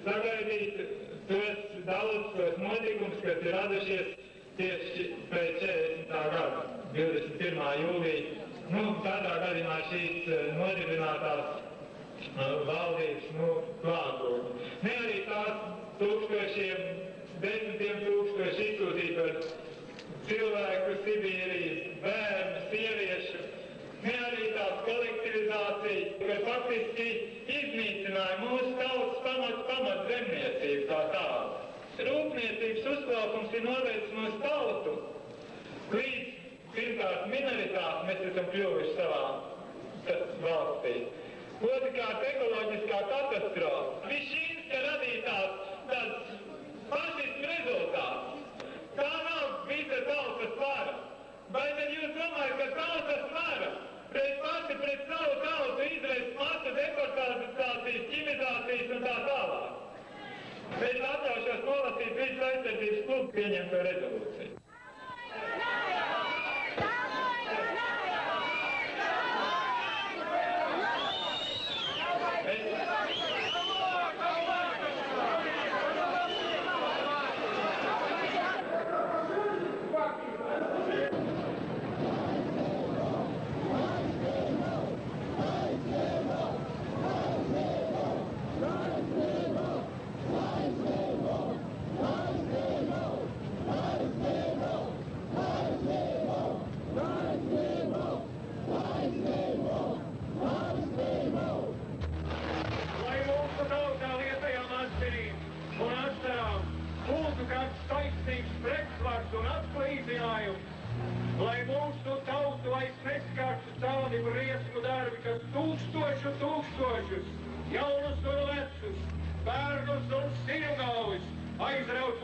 sagaidīt tos daudz notikumus, kas ir radušies tieši pēc 40. gada, 21. jūlija. Tādā gadījumā šīs nodibinātās valdības klātbūtne. Ne arī tās tūkstošiem, desmitiem tūkstoši izsūtīt par cilvēku Sibīrijas, bērnu, sieviešu, ne arī tās kolektivizācija, kas faktiski iznīcināja mūsu tautas pamat zemniecību kā tādu. Rūpniecības uzplaukums ir novedis mūsu tautu līdz pirmkārt minoritāti mēs esam kļuvuši savā valstī. Otrkārt ekoloģiskā katastrofa. Viss šīs te radītās tāds fašismu rezultāts. Tā nav visa tautas vara. Vai tad jūs domājat, ka tautas vara pret savu tautu izraisa masu deportācijas, ķimizācijas un tā tālāk? Es atļaušos nolasīt Vides aizsardzības klubu pieņemto rezolūciju. Lai mūsu tautu vairs neskartu tādi briesmu darbi, kas tūkstošus, jaunus un vecus, bērnus un sirmgalvis aizraut